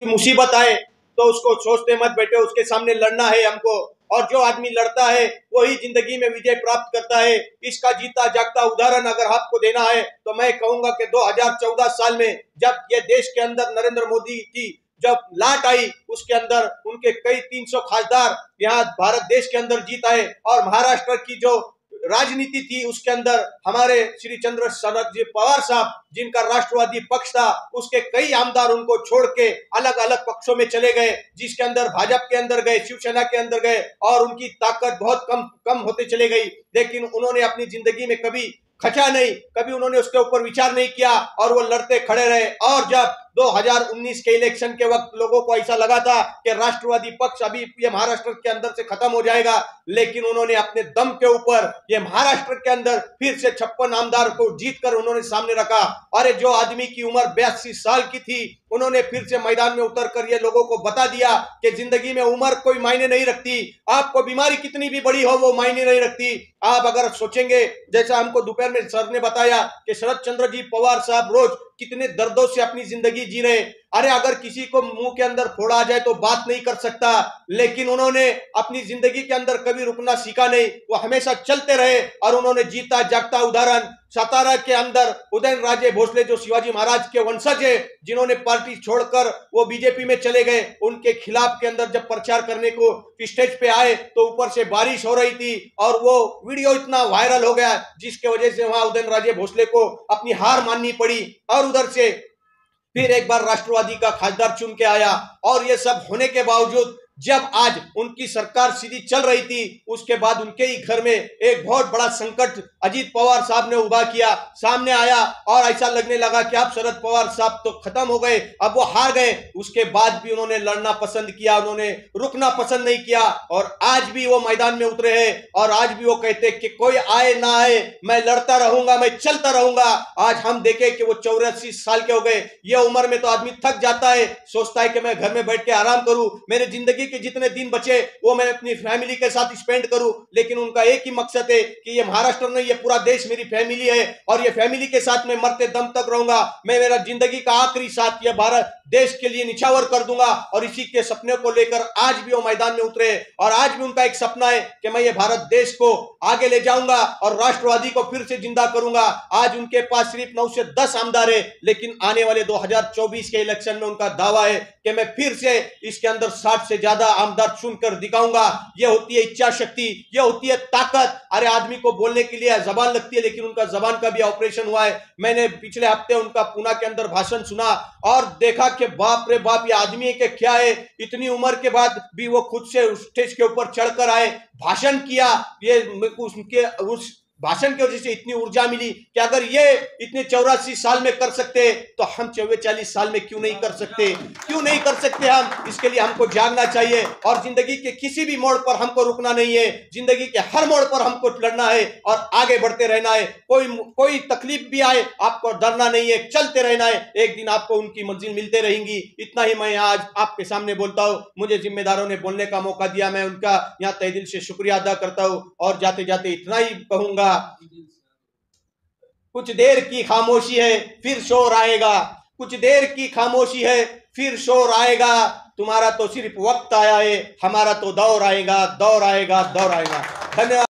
मुसीबत आए तो उसको सोचते मत बैठे, उसके सामने लड़ना है हमको। और जो आदमी लड़ता है वही जिंदगी में विजय प्राप्त करता है। इसका जीता जागता उदाहरण अगर आपको देना है तो मैं कहूंगा कि 2014 साल में जब ये देश के अंदर नरेंद्र मोदी की जब लाट आई, उसके अंदर उनके कई 300 खासदार यहाँ भारत देश के अंदर जीत आए। और महाराष्ट्र की जो राजनीति थी उसके अंदर हमारे श्री चंद्र शरद जी पवार साहब, जिनका राष्ट्रवादी पक्ष था, उसके कई आमदार उनको छोड़ के अलग अलग पक्षों में चले गए, जिसके अंदर भाजपा के अंदर गए, शिवसेना के अंदर गए और उनकी ताकत बहुत कम कम होते चले गई। लेकिन उन्होंने अपनी जिंदगी में कभी खचा नहीं, कभी उन्होंने उसके ऊपर विचार नहीं किया और वो लड़ते खड़े रहे। और जब 2019 के इलेक्शन के वक्त लोगों को ऐसा लगा था कि राष्ट्रवादी पक्ष अभी ये महाराष्ट्र के अंदर से खत्म हो जाएगा, लेकिन उन्होंने अपने दम के ऊपर ये महाराष्ट्र के अंदर फिर से 56 आमदार को जीतकर उन्होंने सामने रखा। अरे जो आदमी की उम्र 82 साल की थी, उन्होंने फिर से मैदान में उतरकर ये लोगों को बता दिया कि जिंदगी में उम्र कोई मायने नहीं रखती, आपको बीमारी कितनी भी बड़ी हो वो मायने नहीं रखती। आप अगर सोचेंगे, जैसा हमको दोपहर में सर ने बताया कि शरद चंद्र जी पवार साहब रोज कितने दर्दों से अपनी जिंदगी जी रहे। अरे अगर किसी को मुंह के अंदर फोड़ा आ जाए तो बात नहीं कर सकता, लेकिन उन्होंने अपनी जिंदगी के अंदर कभी रुकना सीखा नहीं, वो हमेशा चलते रहे। और उन्होंने जीता जागता उदाहरण सातारा के अंदर उदयन राजे भोसले, जो शिवाजी महाराज के वंशज है, जिन्होंने पार्टी छोड़कर वो बीजेपी में चले गए, उनके खिलाफ के अंदर जब प्रचार करने को स्टेज पे आए तो ऊपर से बारिश हो रही थी और वो वीडियो इतना वायरल हो गया जिसके वजह से वहां उदयन राजे भोसले को अपनी हार माननी पड़ी। और उधर से फिर एक बार राष्ट्रवादी का खासदार चुन के आया। और ये सब होने के बावजूद जब आज उनकी सरकार सीधी चल रही थी, उसके बाद उनके ही घर में एक बहुत बड़ा संकट अजीत पवार साहब ने उभा किया, सामने आया और ऐसा लगने लगा कि अब शरद पवार साहब तो खत्म हो गए, अब वो हार गए। उसके बाद भी उन्होंने लड़ना पसंद किया, उन्होंने रुकना पसंद नहीं किया और आज भी वो मैदान में उतरे हैं। और आज भी वो कहते कि कोई आए ना आए मैं लड़ता रहूंगा, मैं चलता रहूंगा। आज हम देखे कि वो 84 साल के हो गए। ये उम्र में तो आदमी थक जाता है, सोचता है कि मैं घर में बैठ के आराम करूं, मेरे जिंदगी के जितने दिन बचे वो मैं अपनी फैमिली के साथ स्पेंड करूं। लेकिन उनका एक ही मकसद है कि ये महाराष्ट्र नहीं, ये पूरा देश मेरी फैमिली है और ये फैमिली के साथ मैं मरते दम तक रहूंगा। मैं मेरा जिंदगी का आखिरी साथ ये भारत देश के लिए निछावर कर दूंगा। और इसी के सपने को लेकर आज भी वो मैदान में उतरे और आज भी उनका एक सपना है कि मैं ये भारत देश को आगे ले जाऊंगा और राष्ट्रवादी को फिर से जिंदा करूंगा। आज उनके पास सिर्फ 9 से 10 आमदार है, लेकिन आने वाले 2024 के इलेक्शन में उनका दावा है कि मैं फिर से इसके अंदर 60 से ज्यादा आमदार चुनकर दिखाऊंगा। यह होती है इच्छा शक्ति, यह होती है ताकत। अरे आदमी को बोलने के लिए जबान लगती है, लेकिन उनका जबान का भी ऑपरेशन हुआ है। मैंने पिछले हफ्ते उनका पुणे के अंदर भाषण सुना और देखा कि बाप रे बाप, ये आदमी के क्या है, इतनी उम्र के बाद भी वो खुद से स्टेज के ऊपर चढ़कर आए, भाषण किया। ये उनके उस भाषण की वजह से इतनी ऊर्जा मिली कि अगर ये इतने 84 साल में कर सकते तो हम 44 साल में क्यों नहीं कर सकते, क्यों नहीं कर सकते हम। इसके लिए हमको जागना चाहिए और जिंदगी के किसी भी मोड़ पर हमको रुकना नहीं है, जिंदगी के हर मोड़ पर हमको लड़ना है और आगे बढ़ते रहना है। कोई तकलीफ भी आए आपको डरना नहीं है, चलते रहना है, एक दिन आपको उनकी मंजिल मिलते रहेंगी। इतना ही मैं आज आपके सामने बोलता हूँ। मुझे जिम्मेदारों ने बोलने का मौका दिया, मैं उनका यहाँ तहे दिल से शुक्रिया अदा करता हूँ। और जाते जाते इतना ही कहूंगा, कुछ देर की खामोशी है फिर शोर आएगा, कुछ देर की खामोशी है फिर शोर आएगा। तुम्हारा तो सिर्फ वक्त आया है, हमारा तो दौर आएगा, दौर आएगा, दौर आएगा। धन्यवाद।